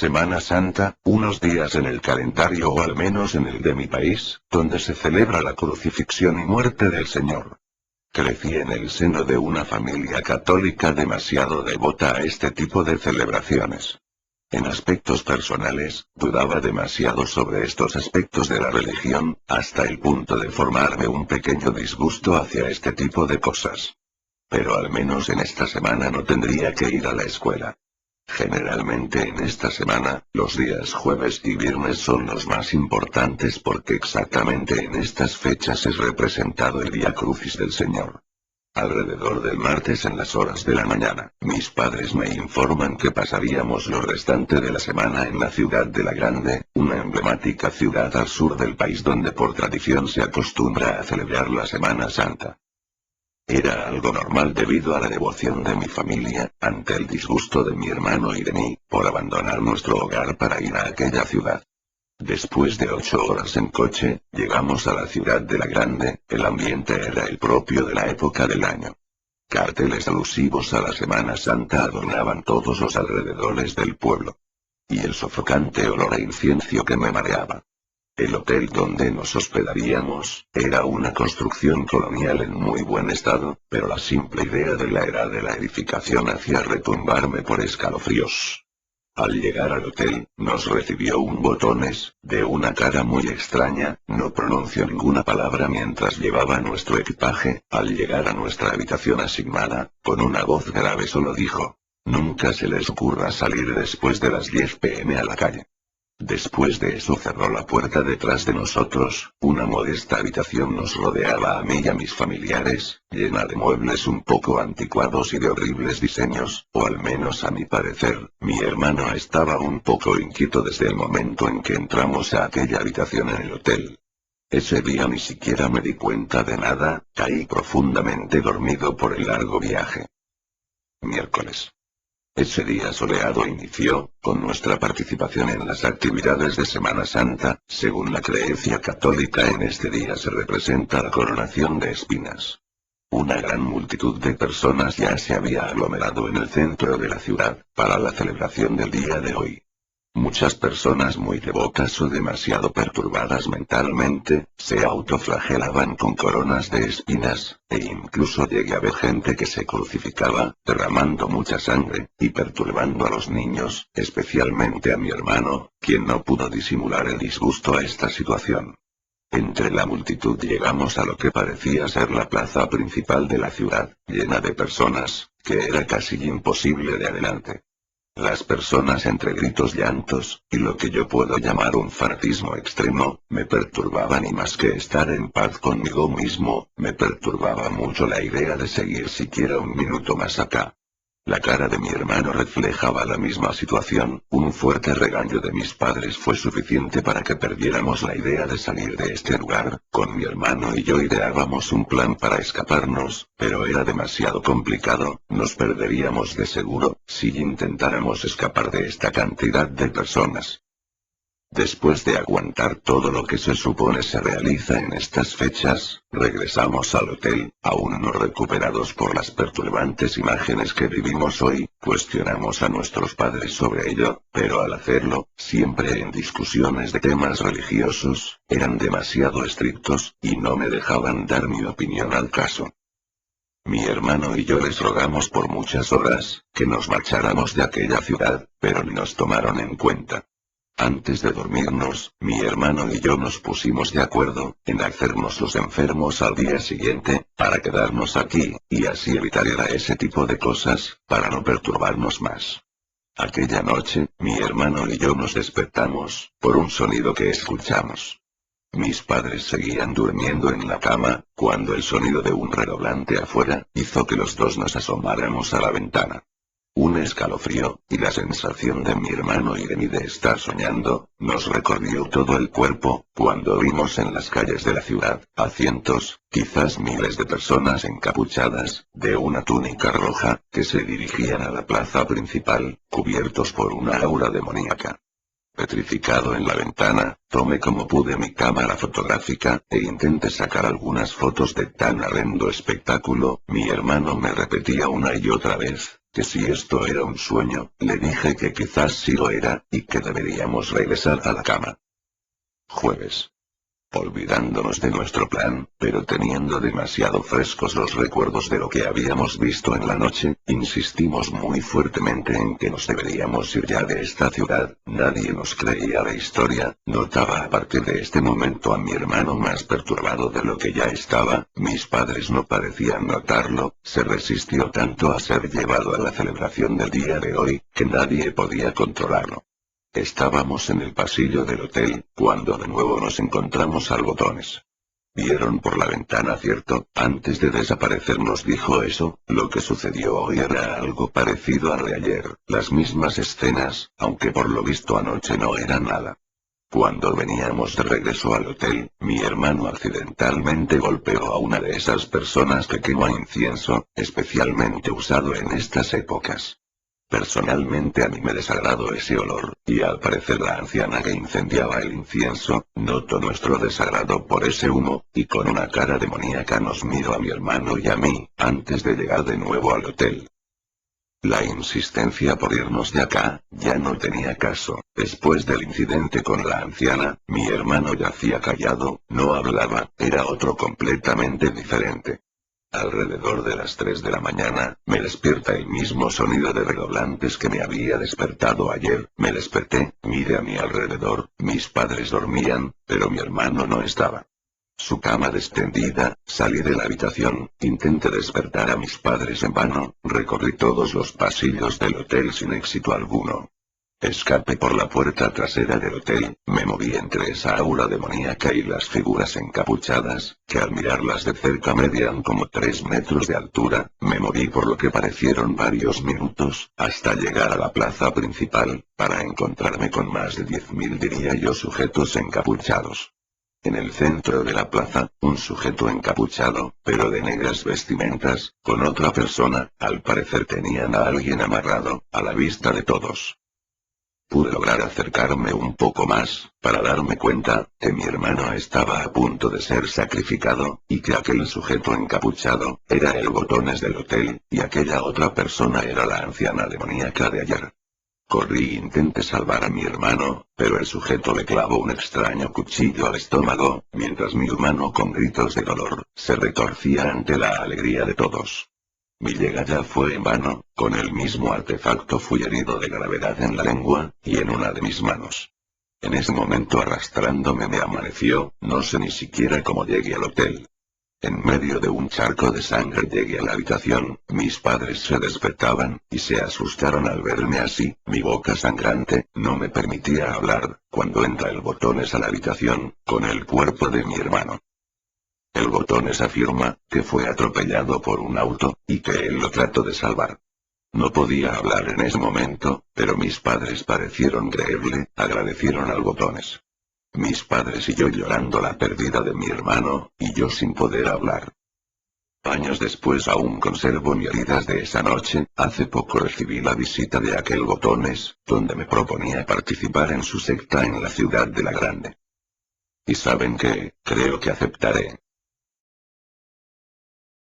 Semana Santa, unos días en el calendario o al menos en el de mi país, donde se celebra la crucifixión y muerte del Señor. Crecí en el seno de una familia católica demasiado devota a este tipo de celebraciones. En aspectos personales, dudaba demasiado sobre estos aspectos de la religión, hasta el punto de formarme un pequeño disgusto hacia este tipo de cosas. Pero al menos en esta semana no tendría que ir a la escuela. Generalmente en esta semana, los días jueves y viernes son los más importantes porque exactamente en estas fechas es representado el Vía Crucis del Señor. Alrededor del martes en las horas de la mañana, mis padres me informan que pasaríamos lo restante de la semana en la ciudad de La Grande, una emblemática ciudad al sur del país donde por tradición se acostumbra a celebrar la Semana Santa. Era algo normal debido a la devoción de mi familia, ante el disgusto de mi hermano y de mí, por abandonar nuestro hogar para ir a aquella ciudad. Después de 8 horas en coche, llegamos a la ciudad de La Grande. El ambiente era el propio de la época del año. Carteles alusivos a la Semana Santa adornaban todos los alrededores del pueblo. Y el sofocante olor a incienso que me mareaba. El hotel donde nos hospedaríamos, era una construcción colonial en muy buen estado, pero la simple idea de la era de la edificación hacía retumbarme por escalofríos. Al llegar al hotel, nos recibió un botones, de una cara muy extraña, no pronunció ninguna palabra mientras llevaba nuestro equipaje. Al llegar a nuestra habitación asignada, con una voz grave solo dijo: "Nunca se les ocurra salir después de las 10 p.m. a la calle". Después de eso cerró la puerta detrás de nosotros. Una modesta habitación nos rodeaba a mí y a mis familiares, llena de muebles un poco anticuados y de horribles diseños, o al menos a mi parecer. Mi hermano estaba un poco inquieto desde el momento en que entramos a aquella habitación en el hotel. Ese día ni siquiera me di cuenta de nada, caí profundamente dormido por el largo viaje. Miércoles. Ese día soleado inició, con nuestra participación en las actividades de Semana Santa. Según la creencia católica, en este día se representa la coronación de espinas. Una gran multitud de personas ya se había aglomerado en el centro de la ciudad, para la celebración del día de hoy. Muchas personas muy devotas o demasiado perturbadas mentalmente, se autoflagelaban con coronas de espinas, e incluso llegué a ver gente que se crucificaba, derramando mucha sangre, y perturbando a los niños, especialmente a mi hermano, quien no pudo disimular el disgusto a esta situación. Entre la multitud llegamos a lo que parecía ser la plaza principal de la ciudad, llena de personas, que era casi imposible de adelante. Las personas entre gritos, llantos, y lo que yo puedo llamar un fanatismo extremo, me perturbaban y más que estar en paz conmigo mismo, me perturbaba mucho la idea de seguir siquiera un minuto más acá. La cara de mi hermano reflejaba la misma situación. Un fuerte regaño de mis padres fue suficiente para que perdiéramos la idea de salir de este lugar. Con mi hermano y yo ideábamos un plan para escaparnos, pero era demasiado complicado. Nos perderíamos de seguro, si intentáramos escapar de esta cantidad de personas. Después de aguantar todo lo que se supone se realiza en estas fechas, regresamos al hotel, aún no recuperados por las perturbantes imágenes que vivimos hoy. Cuestionamos a nuestros padres sobre ello, pero al hacerlo, siempre en discusiones de temas religiosos, eran demasiado estrictos, y no me dejaban dar mi opinión al caso. Mi hermano y yo les rogamos por muchas horas, que nos marcháramos de aquella ciudad, pero ni nos tomaron en cuenta. Antes de dormirnos, mi hermano y yo nos pusimos de acuerdo, en hacernos los enfermos al día siguiente, para quedarnos aquí, y así evitar ir a ese tipo de cosas, para no perturbarnos más. Aquella noche, mi hermano y yo nos despertamos, por un sonido que escuchamos. Mis padres seguían durmiendo en la cama, cuando el sonido de un redoblante afuera, hizo que los dos nos asomáramos a la ventana. Un escalofrío, y la sensación de mi hermano y de mí de estar soñando, nos recorrió todo el cuerpo, cuando vimos en las calles de la ciudad, a cientos, quizás miles de personas encapuchadas, de una túnica roja, que se dirigían a la plaza principal, cubiertos por una aura demoníaca. Petrificado en la ventana, tomé como pude mi cámara fotográfica, e intenté sacar algunas fotos de tan horrendo espectáculo. Mi hermano me repetía una y otra vez, que si esto era un sueño, le dije que quizás sí lo era, y que deberíamos regresar a la cama. Jueves. Olvidándonos de nuestro plan, pero teniendo demasiado frescos los recuerdos de lo que habíamos visto en la noche, insistimos muy fuertemente en que nos deberíamos ir ya de esta ciudad. Nadie nos creía la historia. Notaba a partir de este momento a mi hermano más perturbado de lo que ya estaba. Mis padres no parecían notarlo. Se resistió tanto a ser llevado a la celebración del día de hoy, que nadie podía controlarlo. Estábamos en el pasillo del hotel, cuando de nuevo nos encontramos al Botones. Vieron por la ventana, ¿cierto? Antes de desaparecer nos dijo eso. Lo que sucedió hoy era algo parecido al de ayer, las mismas escenas, aunque por lo visto anoche no era nada. Cuando veníamos de regreso al hotel, mi hermano accidentalmente golpeó a una de esas personas que quema incienso, especialmente usado en estas épocas. Personalmente a mí me desagradó ese olor, y al parecer la anciana que incendiaba el incienso, notó nuestro desagrado por ese humo, y con una cara demoníaca nos miró a mi hermano y a mí, antes de llegar de nuevo al hotel. La insistencia por irnos de acá, ya no tenía caso. Después del incidente con la anciana, mi hermano yacía callado, no hablaba, era otro completamente diferente. Alrededor de las 3 de la mañana, me despierta el mismo sonido de redoblantes que me había despertado ayer. Me desperté, miré a mi alrededor, mis padres dormían, pero mi hermano no estaba. Su cama extendida, salí de la habitación, intenté despertar a mis padres en vano, recorrí todos los pasillos del hotel sin éxito alguno. Escapé por la puerta trasera del hotel, me moví entre esa aura demoníaca y las figuras encapuchadas, que al mirarlas de cerca medían como 3 metros de altura. Me moví por lo que parecieron varios minutos, hasta llegar a la plaza principal, para encontrarme con más de 10.000 diría yo sujetos encapuchados. En el centro de la plaza, un sujeto encapuchado, pero de negras vestimentas, con otra persona, al parecer tenían a alguien amarrado, a la vista de todos. Pude lograr acercarme un poco más, para darme cuenta, que mi hermano estaba a punto de ser sacrificado, y que aquel sujeto encapuchado, era el Botones del hotel, y aquella otra persona era la anciana demoníaca de ayer. Corrí e intenté salvar a mi hermano, pero el sujeto le clavó un extraño cuchillo al estómago, mientras mi hermano con gritos de dolor, se retorcía ante la alegría de todos. Mi llegada fue en vano, con el mismo artefacto fui herido de gravedad en la lengua, y en una de mis manos. En ese momento arrastrándome me amaneció, no sé ni siquiera cómo llegué al hotel. En medio de un charco de sangre llegué a la habitación, mis padres se despertaban, y se asustaron al verme así, mi boca sangrante, no me permitía hablar, cuando entra el Botones a la habitación, con el cuerpo de mi hermano. El Botones afirma, que fue atropellado por un auto, y que él lo trató de salvar. No podía hablar en ese momento, pero mis padres parecieron creerle, agradecieron al Botones. Mis padres y yo llorando la pérdida de mi hermano, y yo sin poder hablar. Años después aún conservo mis heridas de esa noche. Hace poco recibí la visita de aquel Botones, donde me proponía participar en su secta en la ciudad de La Grande. Y saben qué, creo que aceptaré.